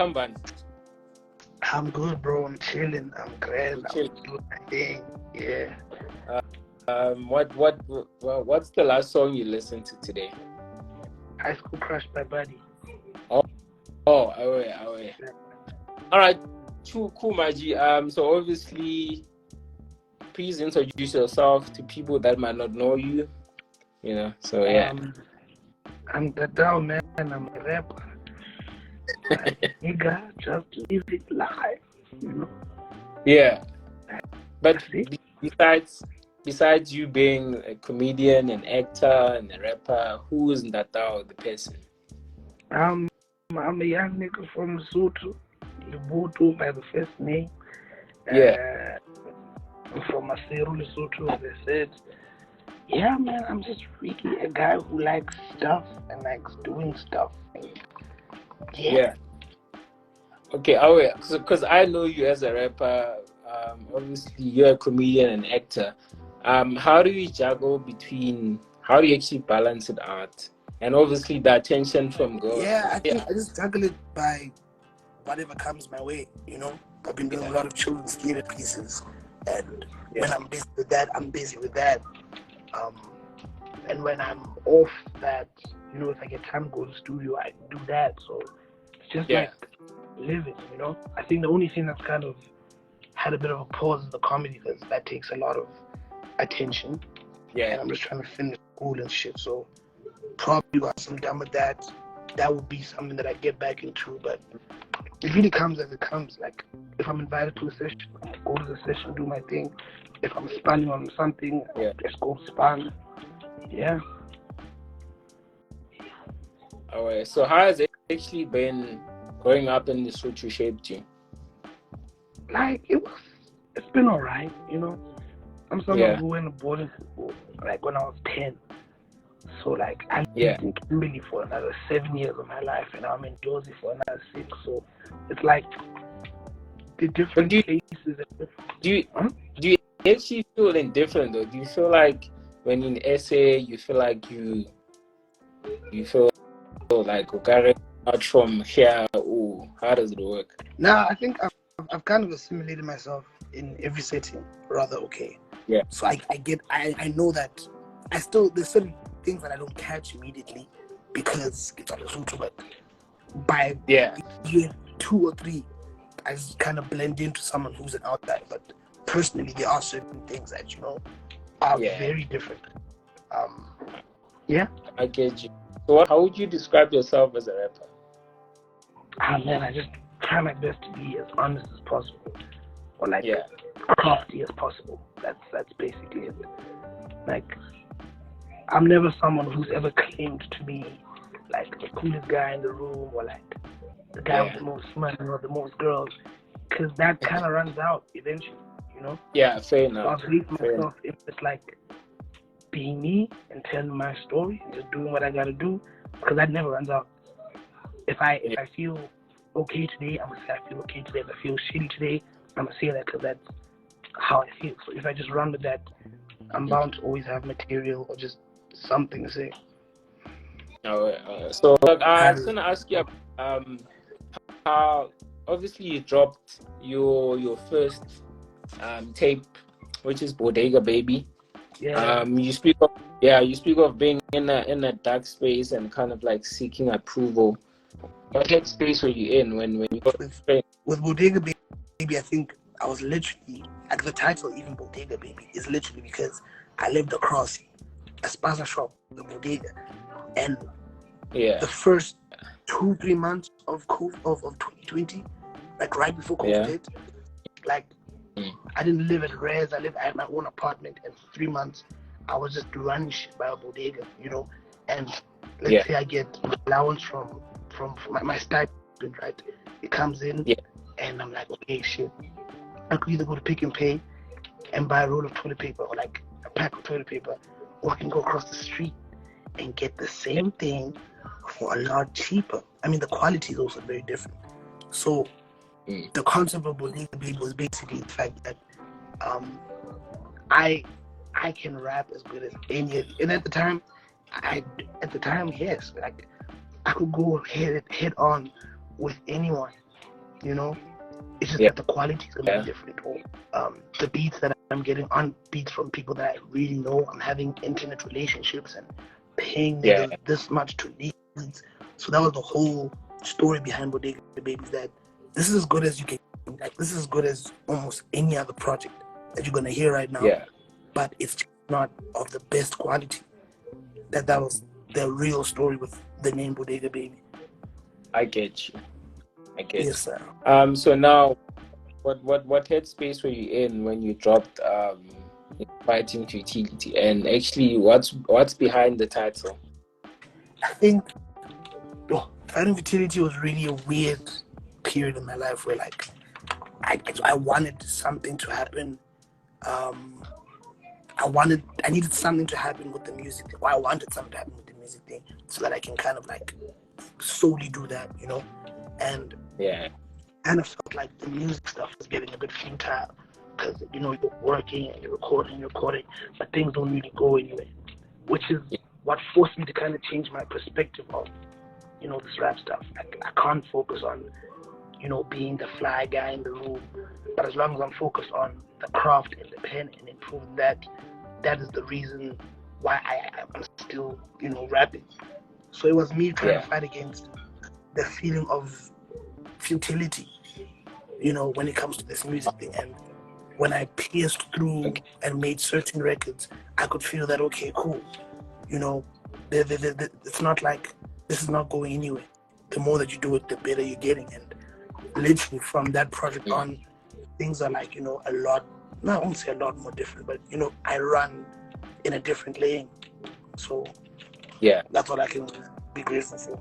Samban. I'm good, bro. I'm chilling. I'm grand. I'm Chill. doing my thing. Yeah. What's the last song you listened to today? High School Crush by Buddy. Away. All right, cool, Maji. So obviously, please introduce yourself to people that might not know you. So yeah. I'm Ntatao, man. I'm a rapper. Nigga, just live it live. Yeah. But That's it. besides you being a comedian, an actor, and a rapper, who is Ntatao, the person? I'm a young nigga from Lesotho, Lubutu by the first name. Yeah. I'm from Maseru, Lesotho, as I said. Yeah, man, I'm just really a guy who likes stuff and likes doing stuff. Yeah. Okay, because I know you as a rapper. Obviously, you're a comedian and actor. How do you how do you actually balance it out? And obviously, the attention from girls. Yeah, I think I just juggle it by whatever comes my way, I've been doing a lot of children's theater pieces, and when I'm busy with that, I'm busy with that. And when I'm off that, if I get time to go to the studio, I do that. So it's just like living, I think the only thing that's kind of had a bit of a pause is the comedy, because that takes a lot of attention. Yeah. And I'm just trying to finish school and shit. So probably once I'm done with that, that would be something that I get back into. But it really comes as it comes. Like, if I'm invited to a session, I go to the session, do my thing. If I'm spanning on something, just go span. Yeah. Alright, so how has it actually been growing up in Lesotho shaped you? Like, it's been alright, I'm someone who went to boarding school, like, when I was 10. So, like, I lived in Kimberley for another 7 years of my life, and I'm in Jozi for another 6. So, it's like the different places. Do you actually feel indifferent, though? Do you feel like when in SA, you feel like you feel like okay, out from here? Ooh, how does it work? Nah, I think I've kind of assimilated myself in every setting rather okay. Yeah. So I know that there's certain things that I don't catch immediately because it's on the Lesotho, but by year 2 or 3, I just kind of blend into someone who's an outsider. But personally, there are certain things that are very different. I get you. So how would you describe yourself as a rapper? Man, I just try my best to be as honest as possible, or like crafty as possible. That's basically it. Like, I'm never someone who's ever claimed to be like the coolest guy in the room, or like the guy with the most money or the most girls, because that kind of runs out eventually, Yeah, fair So enough. I've believed myself if it's like being me and telling my story and just doing what I gotta do, because that never runs out. If I feel okay today, I'm gonna say I feel okay today. If I feel shitty today, I'm gonna say that, because that's how I feel. So if I just run with that, I'm bound to always have material or just something to say. So I was gonna ask you how obviously you dropped your first tape, which is Bodega Baby. Yeah. You speak of being in a dark space and kind of like seeking approval. What headspace were you in when you got with Bodega Baby? I think I was literally, like, the title even Bodega Baby is literally because I lived across a spaza shop, the Bodega, and the first 2-3 months of COVID, of 2020, like right before COVID hit, like I didn't live at res. I had my own apartment, and for 3 months I was just running shit by a bodega, and let's say I get my allowance from my stipend, right? It comes in, and I'm like, okay, shit, I could either go to Pick and Pay and buy a roll of toilet paper, or like a pack of toilet paper, or I can go across the street and get the same thing for a lot cheaper. I mean, the quality is also very different. So the concept of Bodega Baby was basically the fact that I can rap as good as any, and at the time, yes, like I could go head on with anyone, you know. It's just Yeah. that the quality is going to be different. Or the beats that I'm getting on beats from people that I really know. I'm having intimate relationships and paying niggas this much to leads. So that was the whole story behind Bodega Babies, that this is as good as you can. Like, this is as good as almost any other project that you're going to hear right now. Yeah. But it's just not of the best quality. That was the real story with the name Bodega Baby. I get you. Yes, sir. So now, what headspace were you in when you dropped Fighting Futility? And actually, what's behind the title? I think Fighting Futility was really a weird period in my life where, like, I wanted something to happen. I needed something to happen with the music thing. Or I wanted something to happen with the music thing so that I can kind of like solely do that, you know? And kind of felt like the music stuff was getting a bit futile because, you know, you're working and you're recording, but things don't really go anywhere, which is what forced me to kind of change my perspective of, you know, this rap stuff. I can't focus on, you know, being the fly guy in the room, but as long as I'm focused on the craft and the pen and improving that, that is the reason why I'm still, you know, rapping. So it was me trying to fight against the feeling of futility, you know, when it comes to this music thing. And when I pierced through and made certain records, I could feel that, okay, cool, you know, it's not like this is not going anywhere. The more that you do it, the better you're getting. And literally from that project on, things are like, you know, a lot, no, I won't say a lot more different, but, you know, I run in a different lane. So that's what I can be grateful for.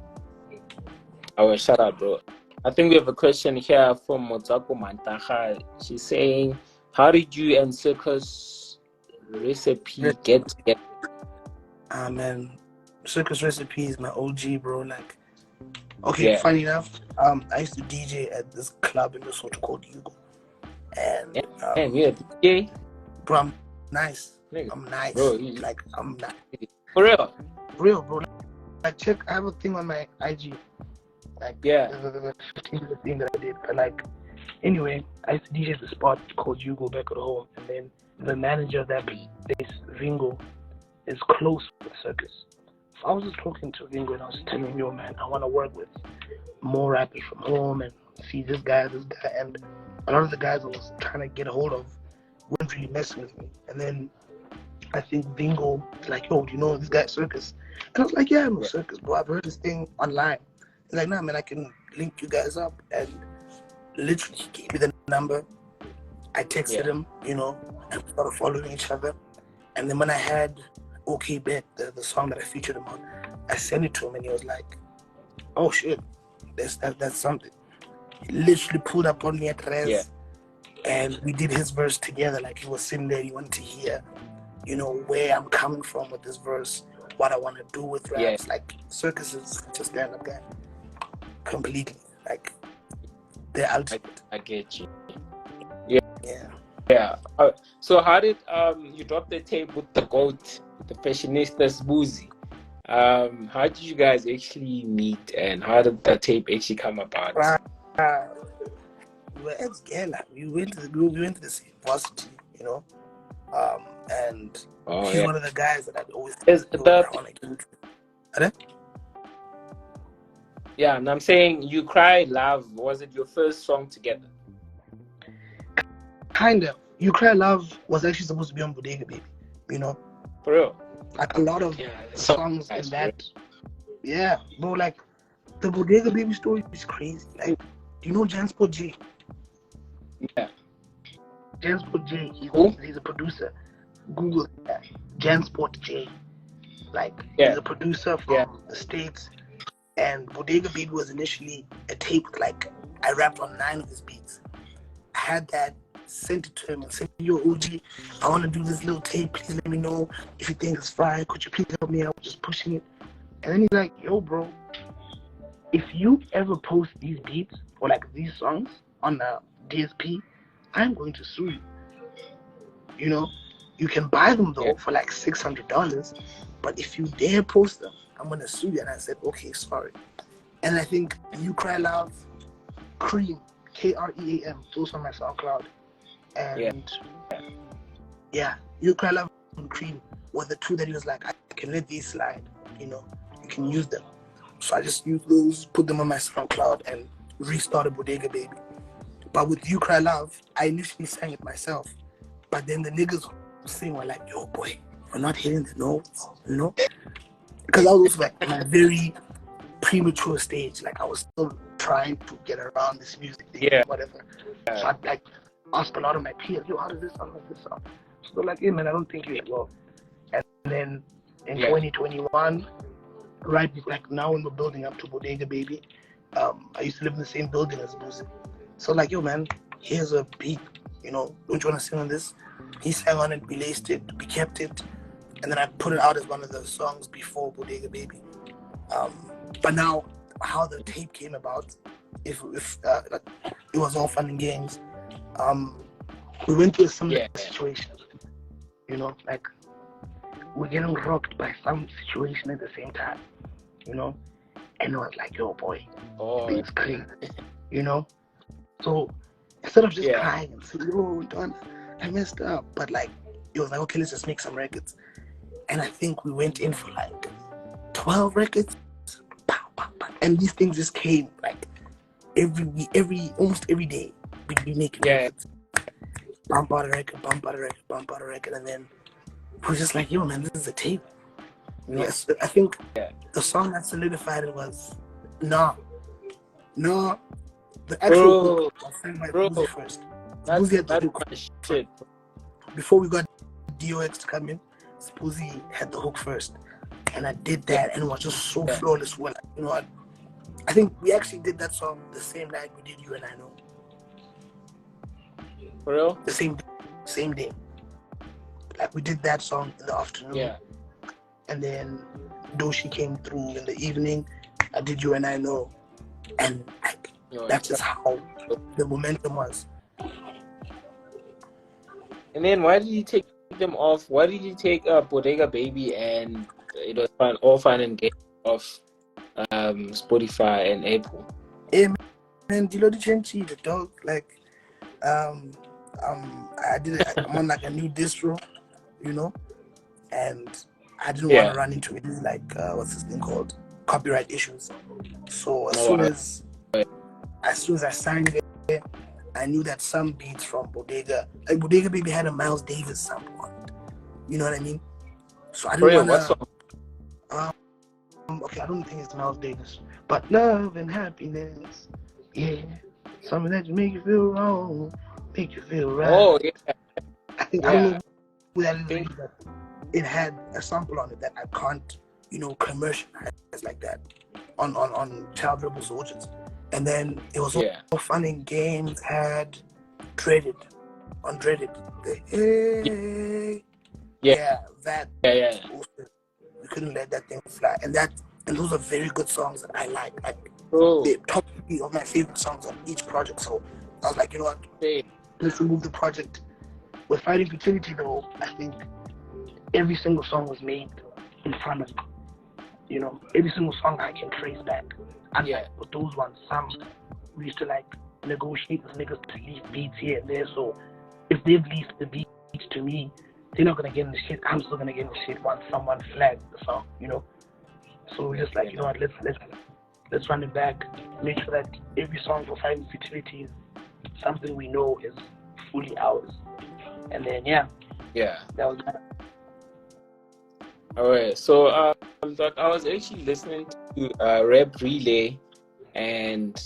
Oh, shout out, bro. I think we have a question here from Motsako Mantaha. She's saying, how did you and Circus Recipe get together? Man, Circus Recipe is my OG, bro. Like, okay, funny enough, I used to DJ at this club in Lesotho called Hugo. And DJ? Bro, I'm nice. I'm nice. Bro, like, I'm nice. For real? Real, bro. Like, check, I have a thing on my IG. Like, the 15-minute thing that I did. But, like, anyway, I used to DJ at the spot called Hugo back at home. And then the manager of that place, Ringo, is close with Circus. So I was just talking to Ringo and I was telling him, yo, man, I want to work with more rappers from home and see this guy. And a lot of the guys I was trying to get a hold of weren't really messing with me. And then I think Ringo was like, yo, do you know this guy Circus? And I was like, yeah, I know Circus, bro. I've heard this thing online. He's like, nah, man, I can link you guys up. And literally, he gave me the number. I texted him, you know, and we started following each other. And then when I had OK Bet, the song that I featured him on, I sent it to him and he was like, oh shit, that's something. He literally pulled up on me at Res and we did his verse together. Like, he was sitting there, he wanted to hear, you know, where I'm coming from with this verse, what I want to do with raps. Like, Circus is such a stand-up guy. Completely. Like, the ultimate. I get you. So how did you drop the tape with the GOAT, the fashionista Boozy? How did you guys actually meet and how did the tape actually come about? We went to the same varsity, you know, and he's one of the guys that I'd always and I'm saying You Cry Love, was it your first song together? Kind of. You Cry Love was actually supposed to be on Bodega Baby, you know. For real? Like, a lot of songs in that. Yeah, bro, like, the Bodega Baby story is crazy. Like, do you know Jansport J? Yeah. Jansport J, he's a producer. Google that. Jansport J. Like, he's a producer from the States. And Bodega Baby was initially a tape, like, I rapped on 9 of his beats. I had that, sent it to him and said, yo, OG, I want to do this little tape. Please let me know if you think it's fire. Could you please help me out just pushing it? And then he's like, yo, bro, if you ever post these beats or, like, these songs on the DSP, I'm going to sue you. You know, you can buy them, though, for, like, $600. But if you dare post them, I'm going to sue you. And I said, okay, sorry. And I think You Cry Love, Cream, KREAM. Those on my SoundCloud. Yeah. And yeah, You Cry Love and Cream were the two that he was like, I can let these slide, you know, you can use them. So I just used those, put them on my SoundCloud, and restarted Bodega Baby. But with You Cry Love, I initially sang it myself. But then the niggas who sing were like, yo, boy, we're not hitting the notes, you know? Because I was also like in a very premature stage. Like I was still trying to get around this music thing, whatever. So I'd like ask a lot of my peers, yo, how does this sound? How does this sound? So they're like, hey man, I don't think you will. And then in 2021, right, like now when we're building up to Bodega Baby, I used to live in the same building as Boozy. So like, yo man, here's a beat, you know, don't you want to sing on this? He sang on it, we laced it, we kept it, and then I put it out as one of the songs before Bodega Baby. But now, how the tape came about, if like, it was all fun and games. We went through a similar situation, you know, like we're getting rocked by some situation at the same time, you know, and it was like, yo boy, things crazy, you know. So instead of just crying and saying, yo, Don, I messed up, but like it was like, okay, let's just make some records. And I think we went in for like 12 records, and these things just came like almost every day. We'd be making records, bump out a record, bump out a record, bump out a record, and then we're just like, yo man, this is a tape. You know, I think the song that solidified it was No. The actual hook was sang by Boozy first. Boozy had the hook shit. Before we got DOX to come in, Boozy had the hook first, and I did that, and it was just so flawless. Well, you know, I think we actually did that song the same night we did You and I Know. For real? The same day. Like we did that song in the afternoon, and then Doshi came through in the evening. I did You and I Know, and like, that's just how the momentum was. And then why did you take them off? Why did you take Bodega Baby and it was all fun and games off Spotify and Apple? Hey man, do you know the change the dog? Like, I'm on like a new distro, you know, and I didn't want to run into any like what's this thing called, copyright issues. So as soon as I signed it, I knew that some beats from Bodega Baby had a Miles Davis sample on it. You know what I mean? So I didn't want to. Okay, I don't think it's Miles Davis, but Love and Happiness, something that make you feel wrong, make you feel right. Oh yeah. I think I don't know who that is, but it had a sample on it that I can't, you know, commercialize like that on Child Rebel Soldiers. And then it was all fun and games. Had Dreaded. That. We couldn't let that thing fly. And those are very good songs that I like. The top 3 of my favorite songs on each project. So I was like, you know what? Let's remove the project. With Fighting Futility though, I think every single song was made in front of me. You know, every single song I can trace back. And with those ones, some we used to like negotiate with niggas to leave beats here and there. So if they've leased the beats to me, they're not gonna get in the shit. I'm still gonna get in the shit once someone flags the song, you know. So we're just like, you know what, let's run it back, make sure that every song for Fighting Futility is something we know is fully ours. And then that was that. All right, so Doc, I was actually listening to Rap Relay, and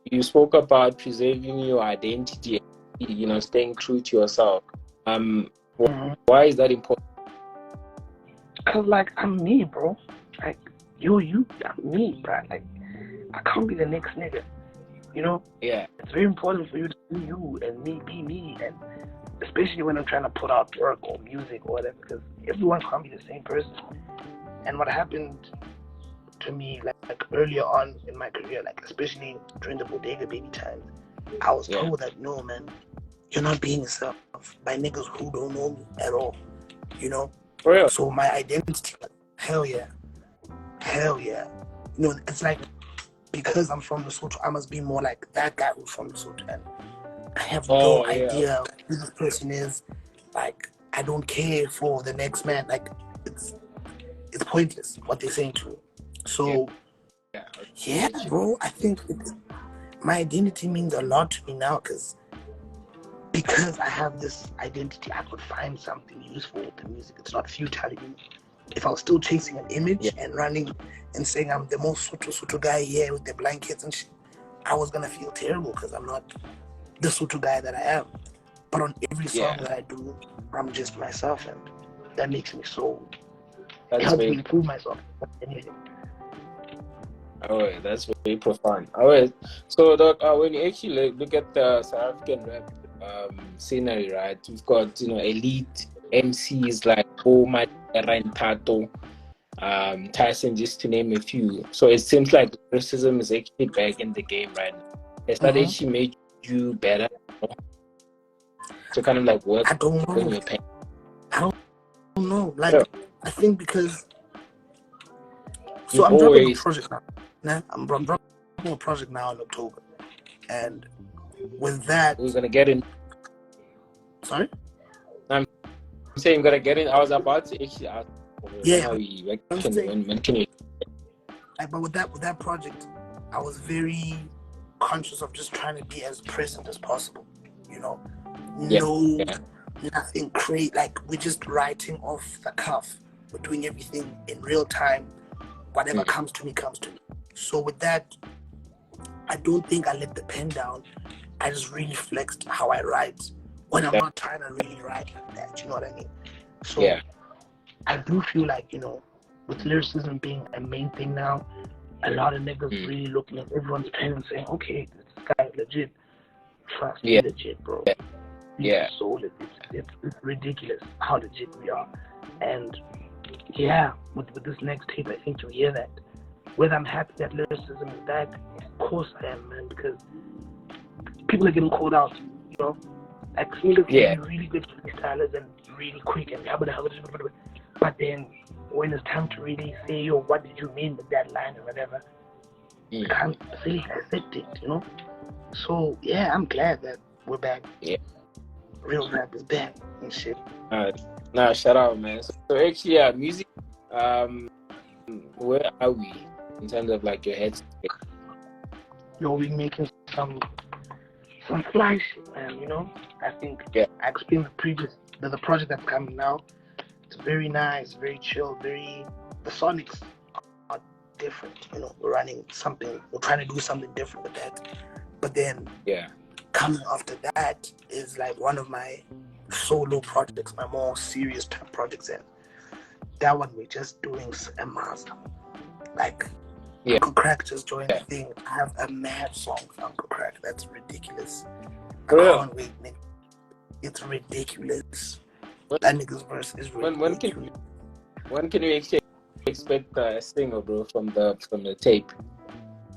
you spoke about preserving your identity, you know, staying true to yourself. Why is that important? Cause like I'm me, bro. Like you, I'm me, bro. Like I can't be the next nigga. You know? Yeah. It's very important for you to be you and me be me, and especially when I'm trying to put out work or music or whatever, because everyone can't be the same person. And what happened to me like earlier on in my career, like especially during the Bodega Baby times, I was told that no man, you're not being yourself by niggas who don't know me at all. You know? For real? So my identity, hell yeah. You know, it's like because I'm from Lesotho, I must be more like that guy who's from Lesotho, and I have no idea who this person is. Like, I don't care for the next man. Like, it's pointless what they're saying to me. So, yeah, bro, I think my identity means a lot to me now because I have this identity, I could find something useful with the music. It's not futile anymore. If I was still chasing an image and running and saying I'm the most Soto guy here with the blankets and shit, I was gonna feel terrible because I'm not the Soto guy that I am. But on every song that I do, I'm just myself, and that makes me so. It helps me improve myself. Anything. Oh, that's very profound. All right. So, Doc, when you actually look at the South African rap scenery, right? We've got elite MCs like Ntatao, Tyson, just to name a few. So it seems like lyricism is actually back in the game right now. Has that actually made you better? To kind of like work I don't know. on your pain? I don't know. Like, I think because. So I'm dropping a project now. I'm dropping a project now in October, and with that, we're gonna get in. Sorry, I'm saying we're gonna get in. I was about to actually ask. When can you? Like, but with that project, I was very conscious of just trying to be as present as possible. Nothing crazy. Like, we're just writing off the cuff. We're doing everything in real time. Whatever comes to me, comes to me. So with that, I don't think I let the pen down. I just really flexed how I write when I'm not trying to really write like that. You know what I mean? So I do feel like, with lyricism being a main thing now, a lot of niggas really looking at everyone's pen and saying, okay, this guy legit. Trust me, legit, bro. So it's ridiculous how legit we are. And with this next tape, I think you'll hear that. Whether I'm happy that lyricism is back, of course I am, man, because people are getting called out, Like, niggas can be really good freestylers and really quick and but then when it's time to really say, yo, what did you mean with that line or whatever, you can't really dissect it, So, I'm glad that we're back. Real rap is back and shit. Nah, shout out, man. So actually, music, where are we in terms of like your headspace? We're making some fly shit, man, I think I explained the project that's coming now. It's very nice, very chill, the sonics are different, we're running something, we're trying to do something different with that. But then coming after that is like one of my solo projects, my more serious type projects, and that one we're just doing a master. Like, Uncle Crack just joined the thing. I have a mad song for Uncle Crack that's ridiculous. I can't wait, nigga. It's ridiculous. That nigga's verse is ridiculous. When can we actually expect a single, bro, from the tape?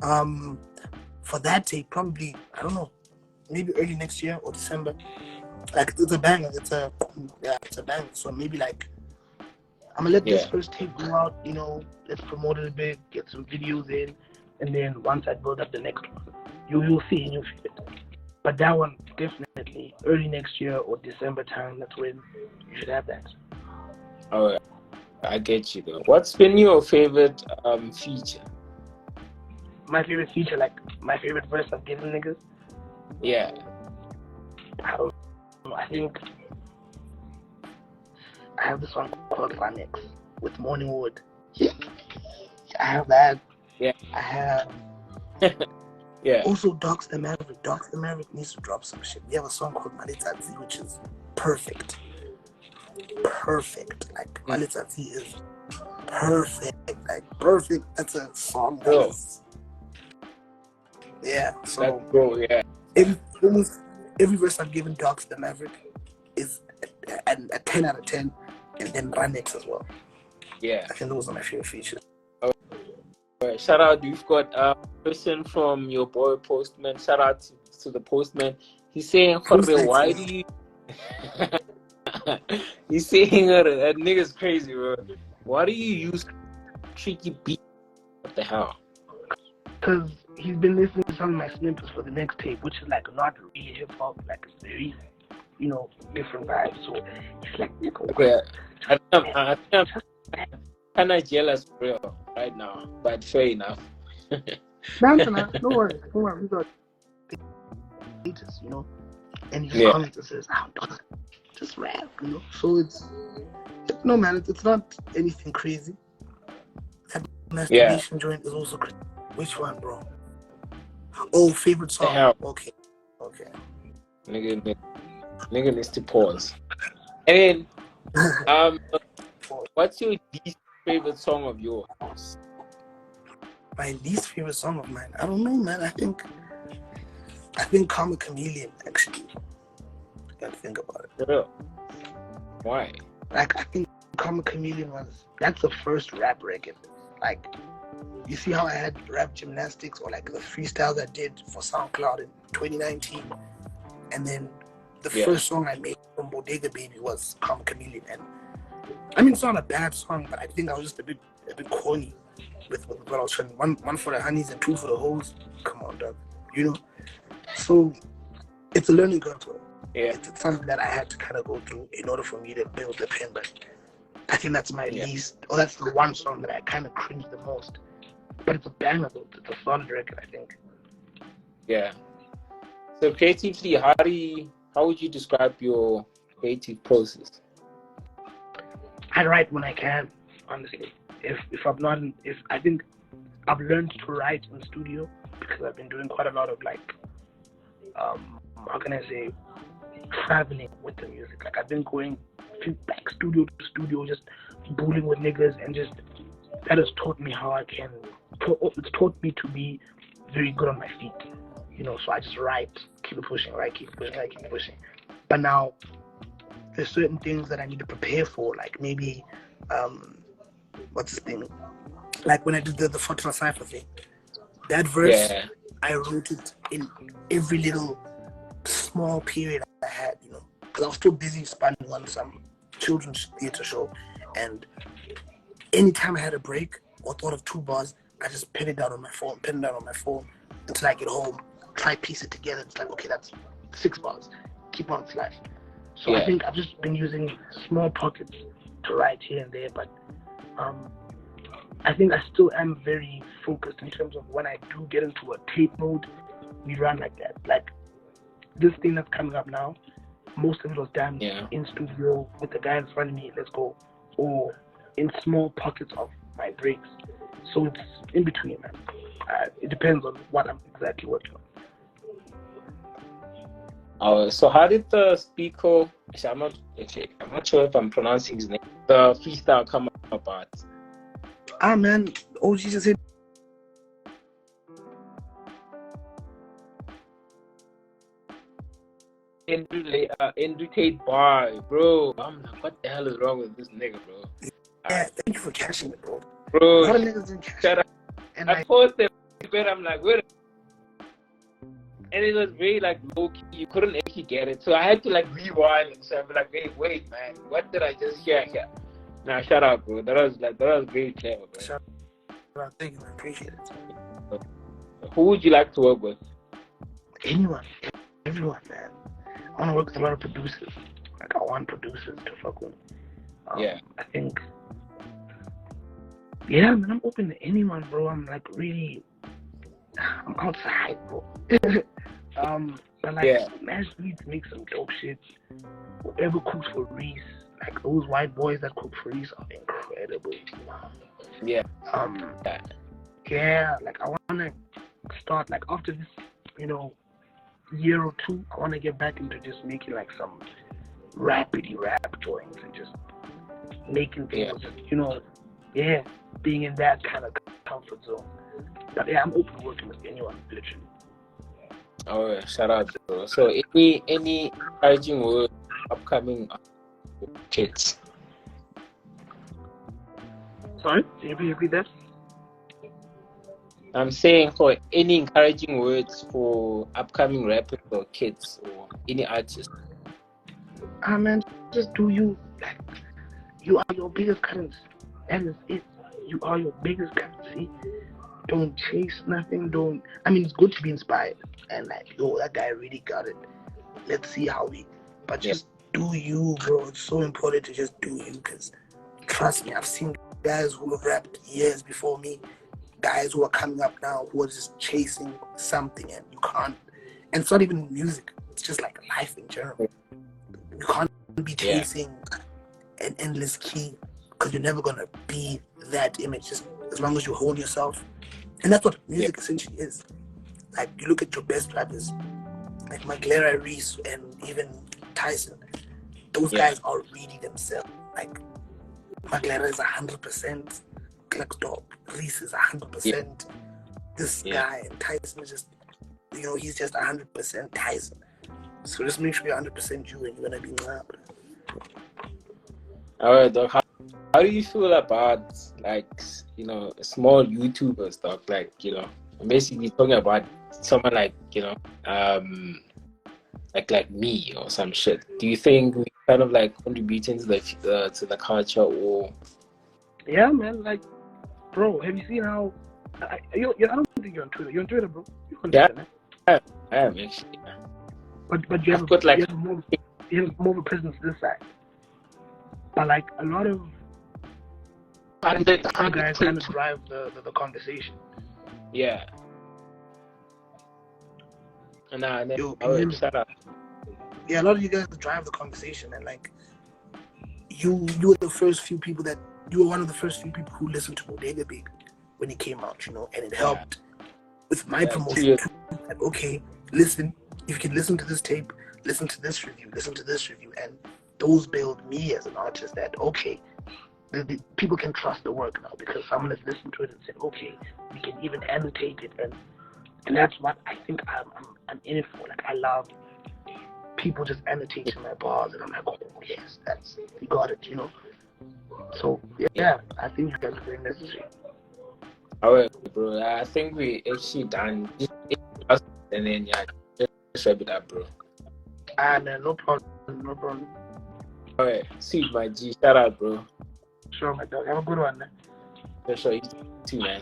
For that tape, probably, I don't know, maybe early next year or December. Like, it's a banger. It's a banger. So maybe like, I'm gonna let this first tape go out, let's promote it a bit, get some videos in, and then once I build up the next one, you'll see and you'll feel it. But that one, definitely, early next year or December time, that's when you should have that. Oh, I get you, though. What's been your favorite feature? My favorite feature, like, my favorite verse I've given niggas? Yeah. I don't know, I think I have this one called Ranex with Morning Wood. I have that. I have also Docs the Maverick. Docs the Maverick needs to drop some shit. We have a song called Malitati, which is perfect. Like, Malitati is perfect. Like, perfect. That's a song that is. So almost every verse I've given Docs the Maverick is a 10 out of 10, and then Ranex as well. I think those are my favorite features. Alright, shout out. We've got a question from your boy Postman. Shout out to the Postman. He's saying, why do you he's saying that nigga's crazy, bro. Why do you use tricky beat? What the hell? Because he's been listening to some of my snippets for the next tape, which is like not really hip hop, like it's very, different vibes. So he's like, nigga, Okay, what? I think I'm kind of jealous for real right now, but fair enough. Man, no worries. We got ages, and he just comments and says, "Dog, just rap," So no, man, it's not anything crazy. That masturbation joint is also crazy. Which one, bro? Oh, favorite song. Okay. Nigga needs to pause. And then, what's your least favorite song of yours? My least favorite song of mine? I don't know, man. I think Karma Chameleon, actually. I gotta think about it. For real? Why? Like, I think Karma Chameleon that's the first rap record. Like, you see how I had rap gymnastics or like the freestyles I did for SoundCloud in 2019, and then the first song I made from Bodega Baby was Karma Chameleon. And I mean, it's not a bad song, but I think I was just a bit corny with what I was trying. One for the honeys and two for the hoes. Come on, dog. So it's a learning curve. Yeah. It's something that I had to kind of go through in order for me to build the pen. But I think that's my least, or that's the one song that I kind of cringe the most. But it's a banger though. It's a solid record, I think. Yeah. So creatively, how would you describe your creative process? I write when I can, honestly. If I think I've learned to write in studio because I've been doing quite a lot of like, how can I say, traveling with the music. Like I've been going back studio to studio, just booling with niggas, and just that has taught me how I can. It's taught me to be very good on my feet, So I just write, keep pushing. But now there's certain things that I need to prepare for, like maybe what's this thing? Like when I did the Fortuna Cypher thing, that verse I wrote it in every little small period I had, because I was still busy spanning on some children's theater show, and anytime I had a break or thought of 2 bars, I just pen it down on my phone until I get home, try piece it together. It's like, okay, that's 6 bars. Keep on flash. So I think I've just been using small pockets to write here and there, but I think I still am very focused in terms of when I do get into a tape mode, we run like that. Like this thing that's coming up now, most of it was done in studio with the guy in front of me, let's go, or in small pockets of my breaks. So it's in between, man. It depends on what I'm exactly working on. So how did the speaker? I'm not sure if I'm pronouncing his name. The freestyle come about. Man, OG just hit. Indicate bar, bro. I'm like, what the hell is wrong with this nigga, bro? Yeah, thank you for catching it, bro. Bro, a lot of niggas didn't catch it. And I posted it, I'm like, wait. And it was very like low key. You couldn't actually get it, so I had to like rewind and stuff. Like, hey, wait, man, what did I just hear here? Nah, shut up, bro. That was very clever, bro. Shut up. Thank you, man. Appreciate it. Who would you like to work with? Anyone, everyone, man. I want to work with a lot of producers. Like, I want producers to fuck with. I think. Yeah, man, I'm open to anyone, bro. I'm like really. I'm outside, bro. But like, Mash Beats make some dope shit. Whoever cooks for Reese, like those white boys that cook for Reese are incredible. Yeah. Yeah, like I wanna start like after this, year or 2, I wanna get back into just making like some rapidy rap joints and just making things, being in that kind of comfort zone. But yeah, I'm open to working with anyone, literally. Oh, yeah, shout out, bro. So, any encouraging words upcoming kids? Sorry, can you repeat that? I'm saying for any encouraging words for upcoming rappers or kids or any artists. Man, just do you. Like, you are your biggest currency. That is it. You are your biggest currency. Don't chase nothing. Don't. I mean, it's good to be inspired and like, yo, that guy really got it. Let's see how we. But just do you, bro. It's so important to just do you, because trust me, I've seen guys who have rapped years before me, guys who are coming up now who are just chasing something, and you can't. And it's not even music. It's just like life in general. You can't be chasing an endless key, because you're never gonna be that image. Just as long as you hold yourself. And that's what music essentially is. Like, you look at your best rappers, like Maglera, Reese, and even Tyson. Those guys are really themselves. Like, Maglera is 100%, Clarksdorp, Reese is 100%. This guy, and Tyson is just, you know, he's just 100% Tyson. So just make sure you're 100% you, and you're gonna be mad. All right, Doc. How do you feel about, like, you know, small YouTubers, Doc? Like, you know, I'm basically talking about someone like, you know, like me or some shit. Do you think we kind of like contributing to the culture, or? Yeah, man. Like, bro, have you seen how? I don't think you're on Twitter. You're on Twitter, bro. You're on Twitter, man. I am actually. But you have more of a presence this side. But like a lot of guys kind of drive the conversation. Yeah. And shut up. Yeah, a lot of you guys drive the conversation, and like you were the first few people that you were one of the first few people who listened to Bodega Big when it came out, you know, and it helped with my promotion too. Like, okay, listen, if you can listen to this tape, listen to this review, and those build me as an artist that, okay, the people can trust the work now, because someone has listened to it and said, okay, we can even annotate it, and that's what I think I'm in it for. Like, I love people just annotating my bars, and I'm like, oh yes, you got it, you know. So yeah, I think you guys are very necessary. Alright, bro. I think we actually done. And then just wrap it up, bro. No problem. Alright, sweet, my G. Shout out, bro. Sure, my dog. Have a good one, man. Sure, you too, man.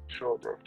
Sure, bro.